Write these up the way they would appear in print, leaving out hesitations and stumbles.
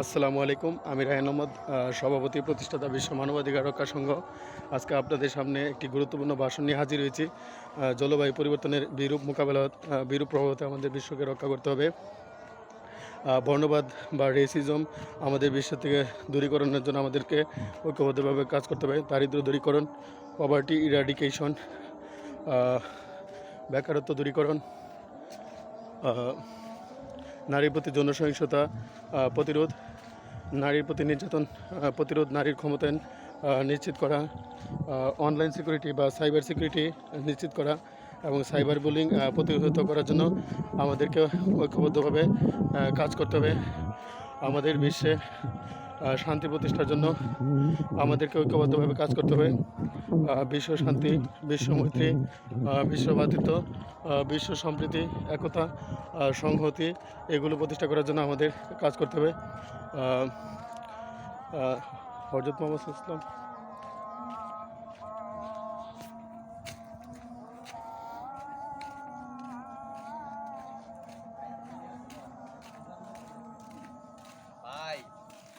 আসসালামু আলাইকুম। আমি রায়হান আহমদ, সভাপতি প্রতিষ্ঠাতা বিশ্ব মানবাধিকার রক্ষা সংঘ। আজকে আপনাদের সামনে একটি গুরুত্বপূর্ণ ভাষণ নিয়ে হাজির হয়েছি। জলবায়ু পরিবর্তনের বিরূপ প্রভাব হতে আমাদের বিশ্বকে রক্ষা করতে হবে। বর্ণবাদ বা রেসিজম আমাদের বিশ্ব থেকে দূরীকরণের জন্য আমাদেরকে ঐক্যবদ্ধভাবে কাজ করতে হবে। দারিদ্র্য দূরীকরণ, পভার্টি ইরাডিকেশন, বেকারত্ব দূরীকরণ, নারীর প্রতি যৌন সহিংসতা প্রতিরোধ, নারীর প্রতি নির্যাতন প্রতিরোধ, নারীর ক্ষমতায়ন নিশ্চিত করা, অনলাইন সিকিউরিটি বা সাইবার সিকিউরিটি নিশ্চিত করা এবং সাইবার বুলিং প্রতিহত করার জন্য আমাদেরকে ঐক্যবদ্ধভাবে কাজ করতে হবে। আমাদের বিশ্বে শান্তি প্রতিষ্ঠার জন্য আমাদেরকে ঐক্যবদ্ধভাবে কাজ করতে হবে। বিশ্ব শান্তি, বিশ্ব মৈত্রী, বিশ্ব ভ্রাতৃত্ব, বিশ্ব সম্প্রীতি, একতা, সংহতি এগুলো প্রতিষ্ঠা করার জন্য আমাদের কাজ করতে হবে। হযরত মুহাম্মদ সাল্লাল্লাহু আলাইহি ওয়াসাল্লাম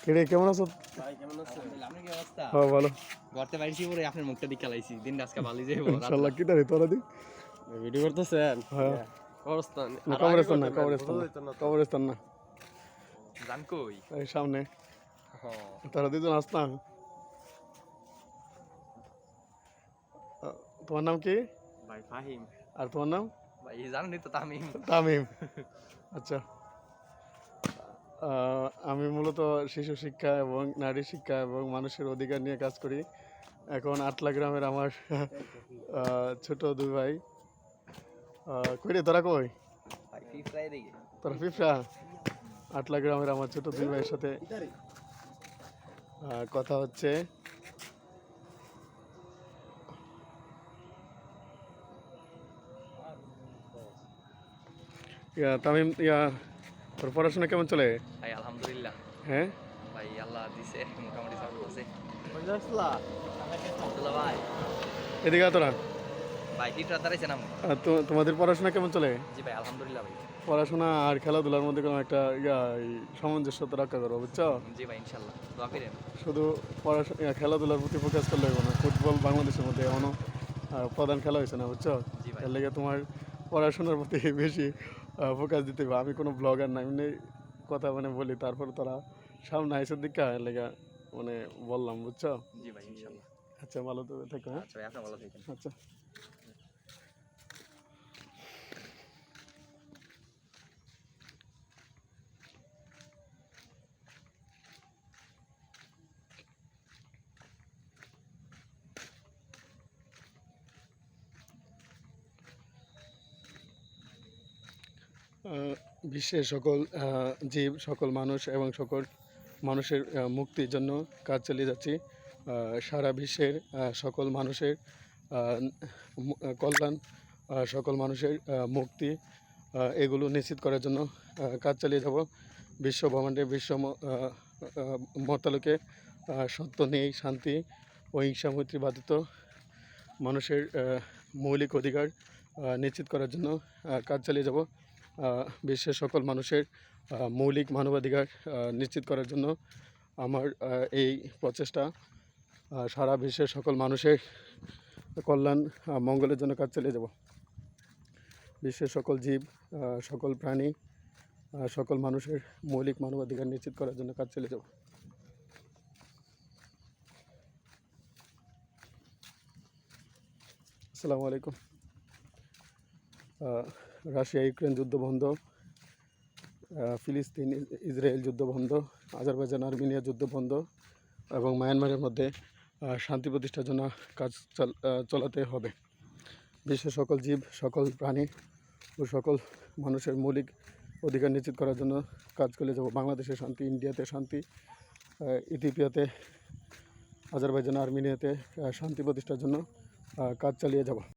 কেড়ে কেমন আছো? ভাই কেমন আছেন? আপনার কি অবস্থা? হ্যাঁ ভালো। ঘরতে বাইরেছি পরে আপনার মুখটা দিকে লাইছি। দিনটা আজকে ভালোই যাইবো। ইনশাআল্লাহ। কি দাঁড়ি তোরা দি? ভিডিও করতেছেন? হ্যাঁ। কবরস্থান। না কবরস্থান না। জান কই? এই সামনে। হ্যাঁ। তোরা দুজন আস না। তোমার নাম কি? ভাই ফাহিম। আর তোমার নাম? ভাই জানেনই তো তামিম। তামিম। আচ্ছা। আমি মূলত শিশু শিক্ষা এবং নারী শিক্ষা এবং মানুষের অধিকার নিয়ে কাজ করি। এখন আটলা গ্রামের আমার ছোট দুই ভাই। কই রে তোরা কই? ভাই ফিফরাই দিকে। তোরা ফিফরা? আটলা গ্রামের আমার ছোট দুই ভাইয়ের সাথে কথা হচ্ছে। তামিম, তোর পড়াশোনা কেমন চলে? ভাই আলহামদুলিল্লাহ। হ্যাঁ ভাই আল্লাহ দিছে মোটামুটি সব করছে। আব্দুল্লাহ ভাই। এদিকে তোরা ভাই ফিফরা দাঁড়াইছেন আপনি? তোমাদের পড়াশোনা কেমন চলে? জি ভাই আলহামদুলিল্লাহ ভাই। পড়াশোনা আর খেলাধুলার মধ্যে কোনো একটা সামঞ্জস্যতা রক্ষা করো, বুঝছো? জি ভাই ইনশাআল্লাহ। দোয়া করেন। শুধু পড়াশোনা খেলাধুলার প্রতি ফোকাস করলে হবে না। ফুটবল বাংলাদেশের মধ্যে এখনো প্রধান খেলা হয়েছে না, বুঝছো? জি ভাই। এর লেগে তোমার পড়াশোনার প্রতি বেশি ফোকাস দিতে হবে। আমি কোনো ব্লগার না, এমনি কথা বলি, তারপর তারা সামনে আইসের দিকে এর লেগে বললাম, বুঝছো? জি ভাই ইনশাআল্লাহ। আচ্ছা, ভালো তো থাকো। হ্যাঁ আচ্ছা ভাই আপনি ভালো থাকেন। আচ্ছা। বিশ্বের সকল জীব, সকল মানুষ এবং সকল মানুষের মুক্তির জন্য কাজ চালিয়ে যাচ্ছি। সারা বিশ্বের সকল মানুষের কল্যাণ, সকল মানুষের মুক্তি এগুলো নিশ্চিত করার জন্য কাজ চালিয়ে যাব। বিশ্ব ব্রহ্মাণ্ডে মতালোকে সত্য নেই, শান্তি, অহিংসা, মৈত্রী, ভ্রাতৃত্ব, মানুষের মৌলিক অধিকার নিশ্চিত করার জন্য কাজ চালিয়ে যাব। বিশ্বের সকল মানুষের মৌলিক মানবাধিকার নিশ্চিত করার জন্য আমার এই প্রচেষ্টা। সারা বিশ্বের সকল মানুষের কল্যাণ, মঙ্গলের জন্য কাজ চালিয়ে যাব। বিশ্বের সকল জীব, সকল প্রাণী, সকল মানুষের মৌলিক মানবাধিকার নিশ্চিত করার জন্য কাজ চালিয়ে যাব। আসসালামু আলাইকুম। রাশিয়া ইউক্রেন যুদ্ধ বন্ধ, ফিলিস্তিন ইসরায়েল যুদ্ধ বন্ধ, আজারবাইজান আর্মেনিয়া যুদ্ধ বন্ধ এবং মায়ানমারের মধ্যে শান্তি প্রতিষ্ঠার জন্য কাজ চালাতে হবে। বিশ্বের সকল জীব, সকল প্রাণী ও সকল মানুষের মৌলিক অধিকার নিশ্চিত করার জন্য কাজ করে যাব। বাংলাদেশে শান্তি, ইন্ডিয়াতে শান্তি, ইথিওপিয়াতে, আজারবাইজান আর্মেনিয়াতে শান্তি প্রতিষ্ঠার জন্য কাজ চালিয়ে যাব।